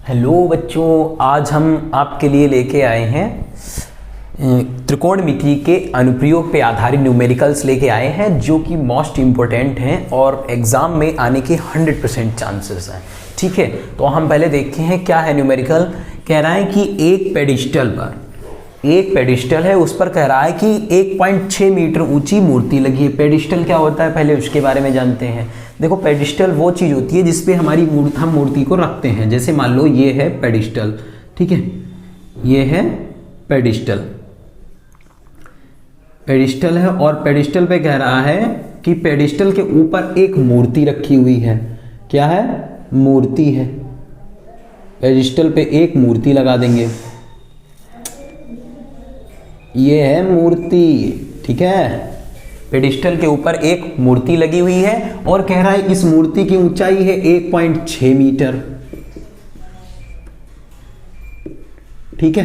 Hello बच्चों, आज हम आपके लिए लेके आए हैं त्रिकोणमिति के अनुप्रयोग पे आधारित न्यूमेरिकल्स लेके आए हैं जो कि मोस्ट इम्पोर्टेंट हैं और एग्ज़ाम में आने के 100% चांसेस हैं। ठीक है, तो हम पहले देखते हैं क्या है न्यूमेरिकल। कह रहा है कि एक पेडिस्टल है, उस पर कह रहा है कि 1.6 मीटर ऊंची मूर्ति लगी है। पेडिस्टल क्या होता है पहले उसके बारे में जानते हैं। देखो, पेडिस्टल वो चीज़ होती है जिसपे हमारी हम मूर्ति को रखते हैं। जैसे मान लो ये है पेडिस्टल, ठीक है, ये है पेडिस्टल है और पेडिस्टल पे कह रहा है कि पेडिस्टल के ऊपर एक मूर्ति रखी हुई है। क्या है? मूर्ति है। पेडिस्टल पे एक मूर्ति लगा देंगे, ये है मूर्ति। ठीक है, पेडिस्टल के ऊपर एक मूर्ति लगी हुई है और कह रहा है इस मूर्ति की ऊंचाई है 1.6 मीटर। ठीक है,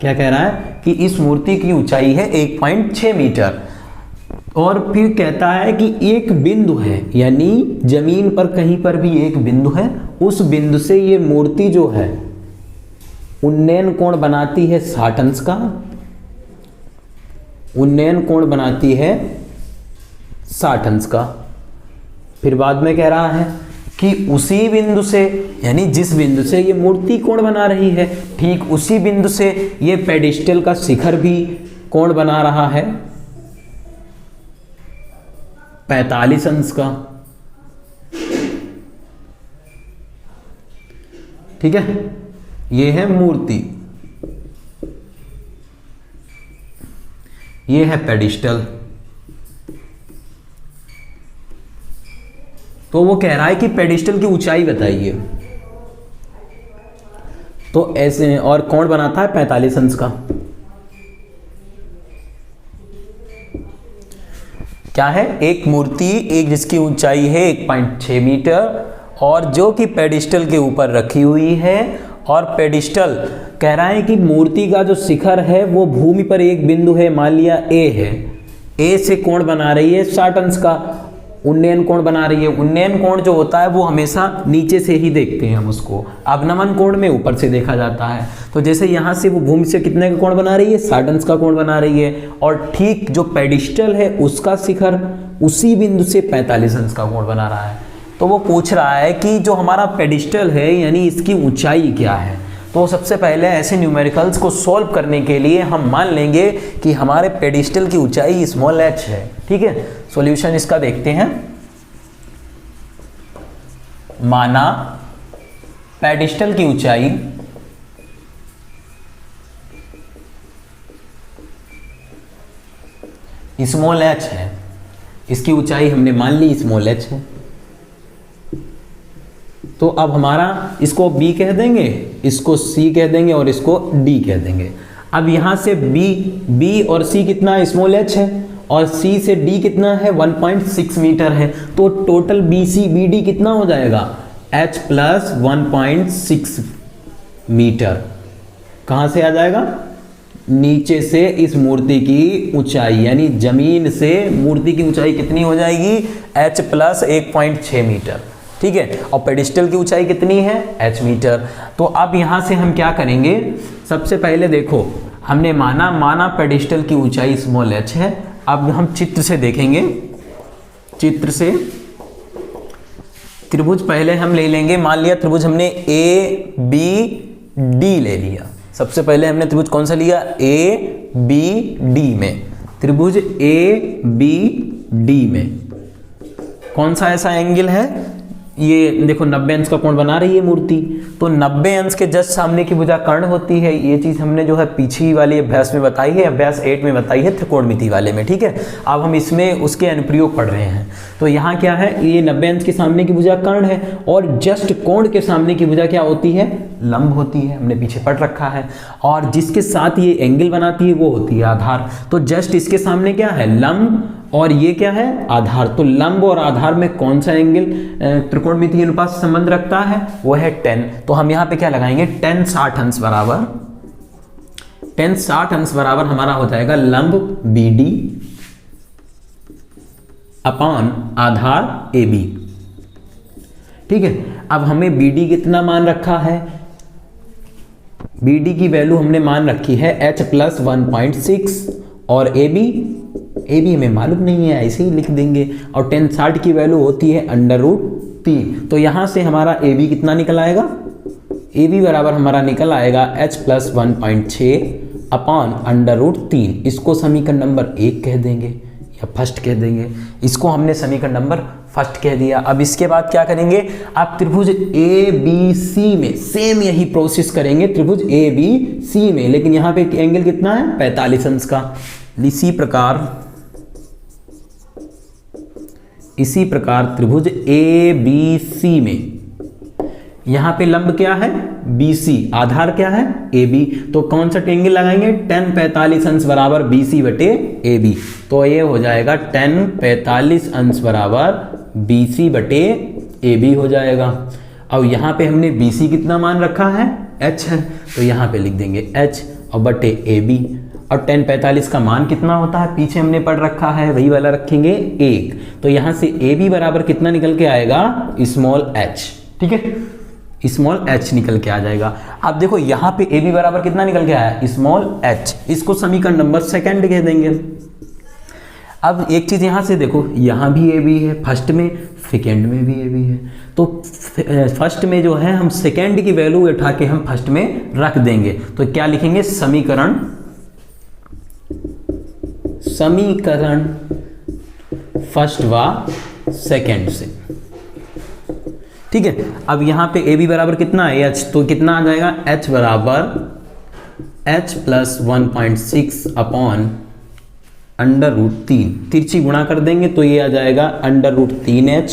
क्या कह रहा है कि इस मूर्ति की ऊंचाई है 1.6 मीटर। और फिर कहता है कि एक बिंदु है, यानी जमीन पर कहीं पर भी एक बिंदु है, उस बिंदु से ये मूर्ति जो है उन्नयन कोण बनाती है 60 अंश का। उन्नयन कोण बनाती है 60 अंश का। फिर बाद में कह रहा है कि उसी बिंदु से, यानी जिस बिंदु से ये मूर्ति कोण बना रही है, ठीक उसी बिंदु से ये पेडिस्टल का शिखर भी कोण बना रहा है 45 अंश का। ठीक है, ये है मूर्ति, ये है पेडिस्टल। तो वो कह रहा है कि पेडिस्टल की ऊंचाई बताइए। तो ऐसे, और कोण बनाता है 45 अंश का। क्या है? एक मूर्ति, एक जिसकी ऊंचाई है 1.6 मीटर और जो कि पेडिस्टल के ऊपर रखी हुई है। और पेडिस्टल कह रहा है कि मूर्ति का जो शिखर है वो भूमि पर एक बिंदु है, मान लिया ए है, ए से कोण बना रही है 60 अंश का, उन्नयन कोण बना रही है। उन्नयन कोण जो होता है वो हमेशा नीचे से ही देखते हैं हम उसको, अवनमन कोण में ऊपर से देखा जाता है। तो जैसे यहाँ से वो भूमि से कितने का कोण बना रही है? 60 अंश का कोण बना रही है। और ठीक जो पेडिस्टल है उसका शिखर उसी बिंदु से 45 अंश का कोण बना रहा है। तो वो पूछ रहा है कि जो हमारा पेडिस्टल है यानी इसकी ऊंचाई क्या है। तो सबसे पहले ऐसे न्यूमेरिकल्स को सॉल्व करने के लिए हम मान लेंगे कि हमारे पेडिस्टल की ऊंचाई स्मॉल h है। ठीक है, सॉल्यूशन इसका देखते हैं। माना पेडिस्टल की ऊंचाई स्मॉल h है, इसकी ऊंचाई हमने मान ली स्मॉल h है। तो अब हमारा इसको B कह देंगे, इसको C कह देंगे और इसको D कह देंगे। अब यहाँ से B और C कितना? स्मॉल h है और C से D कितना है? 1.6 मीटर है। तो टोटल BD कितना हो जाएगा? h plus 1.6 metre. कहाँ से आ जाएगा? नीचे से इस मूर्ति की ऊंचाई, यानी जमीन से मूर्ति की ऊंचाई कितनी हो जाएगी? h plus 1.6 metre. ठीक है, और पेडिस्टल की ऊंचाई कितनी है? h metre. तो अब यहां से हम क्या करेंगे? सबसे पहले देखो, हमने माना पेडिस्टल की ऊंचाई स्मॉल h है। अब हम चित्र से देखेंगे, चित्र से त्रिभुज पहले हम ले लेंगे। मान लिया त्रिभुज हमने ABD ले लिया। सबसे पहले हमने त्रिभुज कौन सा लिया? ABD में। त्रिभुज ABD में कौन सा ऐसा एंगल है? ये देखो 90 अंश का कोण बना रही है मूर्ति। तो 90 अंश के जस्ट सामने की भुजा कर्ण होती है। ये चीज हमने जो है पीछे वाले अभ्यास में बताई है, अभ्यास 8 में बताई है त्रिकोणमिति वाले में। ठीक है, अब हम इसमें उसके अनुप्रयोग पढ़ रहे हैं। तो यहाँ क्या है? ये 90 अंश के सामने की भुजा कर्ण है और जस्ट कोण के सामने की भुजा क्या होती है? लंब होती है, हमने पीछे पढ़ रखा है। और जिसके साथ ये एंगल बनाती है वो होती है आधार। तो जस्ट इसके सामने क्या है? लंब, और ये क्या है? आधार। तो लंब और आधार में कौन सा एंगल त्रिकोणमितीय अनुपात से संबंध रखता है? वो है 10। तो हम यहाँ पे क्या लगाएंगे? 10 60 अंश बराबर, 10 60 अंश बराबर हमारा हो जाएगा लंब BD अपॉन आधार AB। ठीक है, अब हमें BD कितना मान रखा है? BD की वैल्यू हमने मान रखी है h प्लस 1.6 और AB हमें मालूम नहीं है, ऐसे ही लिख देंगे। और tan 60 की वैल्यू होती है √3। तो यहाँ से हमारा AB कितना निकल आएगा, AB बराबर हमारा निकल आएगा h प्लस 1.6 अपॉन √3। इसको समीकरण नंबर 1 कह देंगे या फर्स्ट कह देंगे। इसको हमने समीकरण नंबर फर्स्ट कह दिया। अब इसके बाद क्या करेंगे, आप त्रिभुज ABC में सेम यही प्रोसेस करेंगे, त्रिभुज ABC में, लेकिन यहाँ पे एंगल कितना है 45 अंश का। इसी प्रकार त्रिभुज ABC में यहाँ पे लंब क्या है BC, आधार क्या है AB, तो कौन सा एंगल लगाएंगे tan 45 अंश बराबर BC बटे AB। तो ये हो जाएगा tan 45 अंश बराबर BC बटे AB हो जाएगा। अब यहाँ पे हमने BC कितना मान रखा है h है, तो यहाँ पे लिख देंगे h और बटे AB। और tan 45 का मान कितना होता है पीछे हमने पढ़ रखा है, वही वाला रखेंगे 1। तो यहाँ से AB बराबर कितना निकल के आएगा स्मॉल h, ठीक है, स्मॉल h निकल के आ जाएगा। अब देखो यहाँ पे AB बराबर कितना निकल के आया स्मॉल h, इसको समीकरण नंबर सेकंड कह देंगे। अब एक चीज यहाँ से देखो, यहाँ भी AB है फर्स्ट में, सेकेंड में भी AB है, तो फर्स्ट में जो है हम सेकेंड की वैल्यू उठा के हम फर्स्ट में रख देंगे। तो क्या लिखेंगे समीकरण फर्स्ट व सेकेंड से, ठीक है। अब यहाँ पे AB बराबर कितना है h, तो कितना आ जाएगा h बराबर h प्लस 1.6 अपॉन √3, तिरछी गुणा कर देंगे तो ये आ जाएगा √3h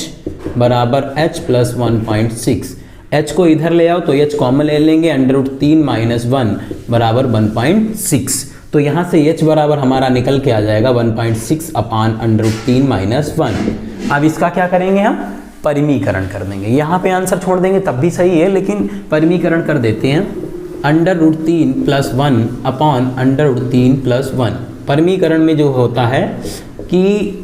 बराबर h प्लस 1.6। h को इधर ले आओ तो h कॉमन ले लेंगे, √3 माइनस 1 बराबर 1.6। तो यहाँ से h बराबर हमारा निकल के आ जाएगा 1.6 अपॉन √3 माइनस 1। अब इसका क्या करेंगे हम परिमीकरण कर देंगे, यहाँ पे आंसर छोड़ देंगे तब भी सही है, लेकिन परिमीकरण कर देते हैं √3 प्लस 1 अपॉन √3 प्लस 1। परिमीकरण में जो होता है कि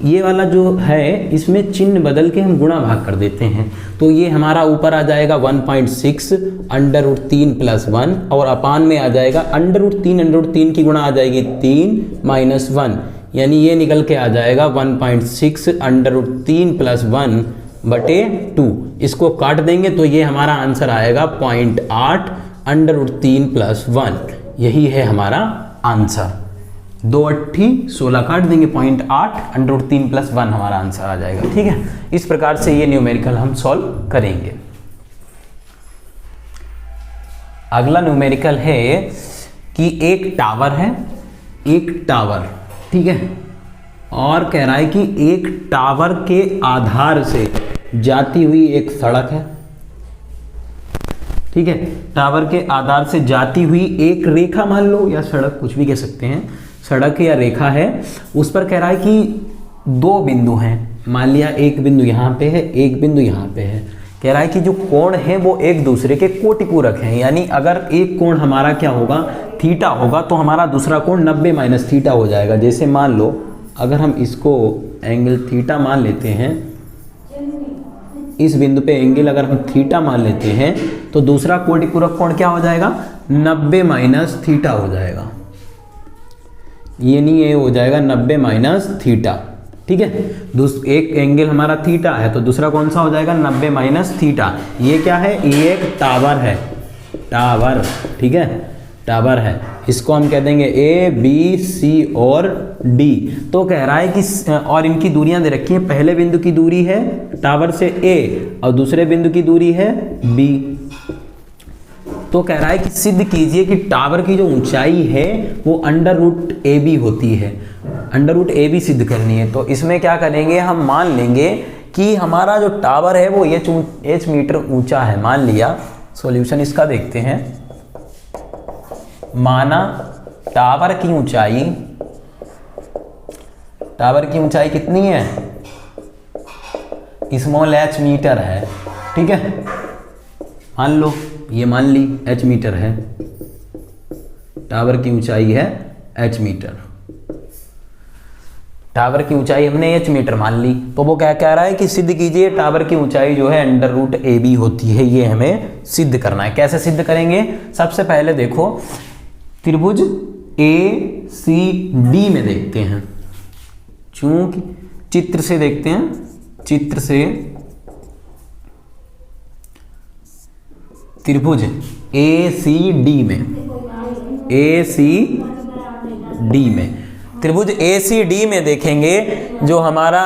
ये वाला जो है इसमें चिन्ह बदल के हम गुणा भाग कर देते हैं, तो ये हमारा ऊपर आ जाएगा 1.6 √3 प्लस 1 और अपान में आ जाएगा √3 की गुणा आ जाएगी 3 माइनस 1, यानी ये निकल के आ जाएगा 1.6 √3 प्लस 1 बटे 2। इसको काट देंगे तो ये हमारा आंसर आएगा 0.8 √3 प्लस 1। यही है हमारा आंसर। 2 8 16 काट देंगे 0.8 √3 प्लस 1 हमारा आंसर आ जाएगा, ठीक है। इस प्रकार से ये न्यूमेरिकल हम सॉल्व करेंगे। अगला न्यूमेरिकल है कि एक टावर है, एक टावर, ठीक है, और कह रहा है कि एक टावर के आधार से जाती हुई एक सड़क है, ठीक है, टावर के आधार से जाती हुई एक रेखा मान लो या सड़क, कुछ भी कह सकते हैं, सड़क या रेखा है, उस पर कह रहा है कि 2 बिंदु हैं, मान लिया एक बिंदु यहाँ पे है, एक बिंदु यहाँ पे है। कह रहा है कि जो कोण है वो एक दूसरे के कोटिपूरक हैं, यानी अगर एक कोण हमारा क्या होगा थीटा होगा तो हमारा दूसरा कोण 90 माइनस थीटा हो जाएगा। जैसे मान लो अगर हम इसको एंगल थीटा मान लेते हैं, इस बिंदु पे एंगल अगर हम थीटा मान लेते हैं तो दूसरा कोटिपूरक कोण क्या हो जाएगा 90 माइनस थीटा हो जाएगा, ये नहीं ये हो जाएगा 90 माइनस थीटा, ठीक है। एक एंगल हमारा थीटा है तो दूसरा कौन सा हो जाएगा 90 माइनस थीटा। ये क्या है, ये एक टावर है, टावर, ठीक है, टावर है, इसको हम कह देंगे A B C और D। तो कह रहा है कि और इनकी दूरियां दे रखी हैं, पहले बिंदु की दूरी है टावर से A और दूसरे बिंदु की दूरी है B। तो कह रहा है कि सिद्ध कीजिए कि टावर की जो ऊंचाई है वो √AB होती है, √AB सिद्ध करनी है। तो इसमें क्या करेंगे, हम मान लेंगे कि हमारा जो टावर है वो h मीटर ऊंचा है, मान लिया। सॉल्यूशन इसका देखते हैं। माना टावर की ऊंचाई कितनी है, स्मॉल h मीटर है, ठीक है, मान लो ये मान ली h मीटर है, टावर की ऊंचाई है h मीटर। टावर की ऊंचाई हमने h मीटर मान ली, तो वो क्या कह रहा है कि सिद्ध कीजिए टावर की ऊंचाई जो है अंडर रूट ए बी होती है। ये हमें सिद्ध करना है। कैसे सिद्ध करेंगे? सबसे पहले देखो त्रिभुज ए सी डी में देखते हैं, चूंकि चित्र से देखते हैं, चित्र से त्रिभुज ए सी डी में, ए सी डी में, त्रिभुज ए सी डी में देखेंगे जो हमारा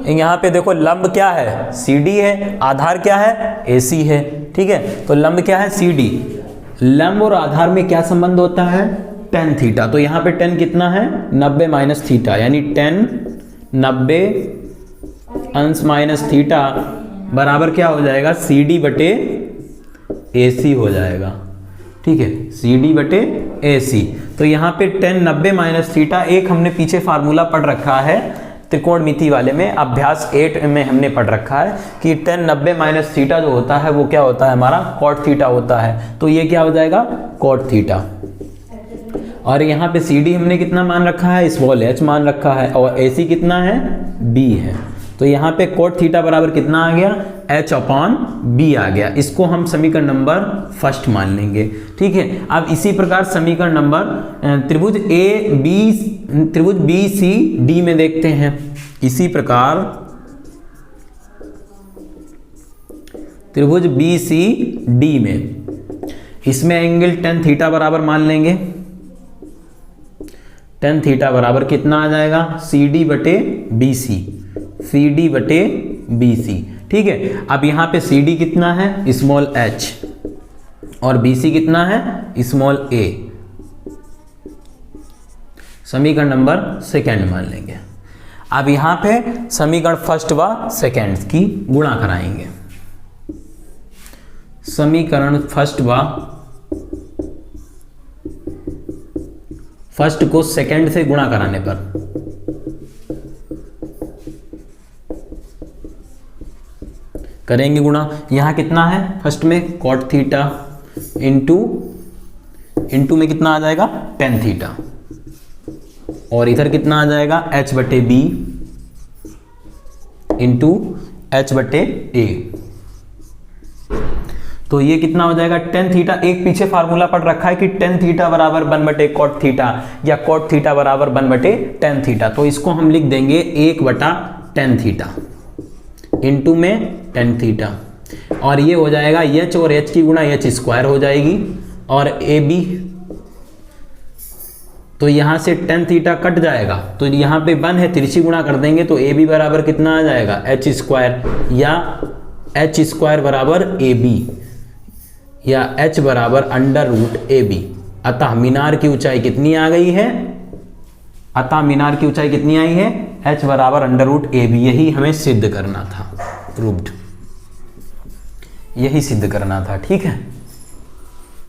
यहाँ पे देखो लंब क्या है? सी डी है, आधार क्या है? ए सी है, ठीक है। तो लंब क्या है? C D. लंब और आधार में क्या संबंध होता है? Tan theta. तो यहाँ पे टेन कितना है? 90 माइनस थीटा, यानी 10 90 अंश माइनस थीटा बराबर क्या हो जाएगा? सी डी बटे ए सी हो जाएगा, ठीक है, सी डी बटे ए सी। तो यहाँ पे 10 90 माइनस थीटा, एक हमने पीछे फार्मूला पढ़ रखा है त्रिकोणमिति वाले में, अभ्यास 8 में हमने पढ़ रखा है कि 10 90 माइनस थीटा जो होता है वो क्या होता है? हमारा कॉट थीटा होता है। तो ये क्या हो जाएगा? Cot theta. और यहाँ पे सी डी हमने कितना मान रखा है? स्मॉल एच मान रखा है, और ए सी कितना है? बी है। तो यहाँ पे कोट थीटा बराबर कितना आ गया? h अपॉन बी आ गया। इसको हम समीकरण नंबर फर्स्ट मान लेंगे, ठीक है। अब इसी प्रकार समीकरण नंबर त्रिभुज त्रिभुज बी सी डी में देखते हैं। इसी प्रकार त्रिभुज बी सी डी में, इसमें एंगल tan थीटा बराबर मान लेंगे। tan थीटा बराबर कितना आ जाएगा? सी डी बटे बी सी, सी डी बटे बी सी, ठीक है। अब यहाँ पे सी डी कितना है? स्मॉल h, और बी सी कितना है? Small a। समीकरण नंबर सेकेंड मान लेंगे। अब यहाँ पे समीकरण फर्स्ट व सेकेंड की गुणा कराएंगे। समीकरण फर्स्ट को सेकेंड से गुणा कराने पर करेंगे गुणा। यहाँ कितना है? फर्स्ट में कॉट थीटा इंटू में कितना आ जाएगा? tan थीटा, और इधर कितना आ जाएगा? h बटे बी इंटू h बटे ए। तो ये कितना हो जाएगा? tan theta. एक पीछे फार्मूला पढ़ रखा है कि tan थीटा बराबर 1 बटे कॉट थीटा, या कॉट थीटा बराबर 1 बटे tan थीटा। तो इसको हम लिख देंगे 1 बटा tan थीटा इंटू में tan थीटा, और ये हो जाएगा h और h की गुणा h स्क्वायर हो जाएगी, और ए बी, तो यहाँ से tan थीटा कट जाएगा, तो यहाँ पे 1 है, तिरछी गुणा कर देंगे तो ए बी बराबर कितना आ जाएगा? h स्क्वायर, या h स्क्वायर बराबर ए बी, या h बराबर अंडर रूट ए बी। अतः मीनार की ऊंचाई कितनी आ गई है? अतः मीनार की ऊंचाई कितनी आई है? h बराबर अंडर रूट ए बी। यही हमें सिद्ध करना था, प्रूव्ड, यही सिद्ध करना था, ठीक है।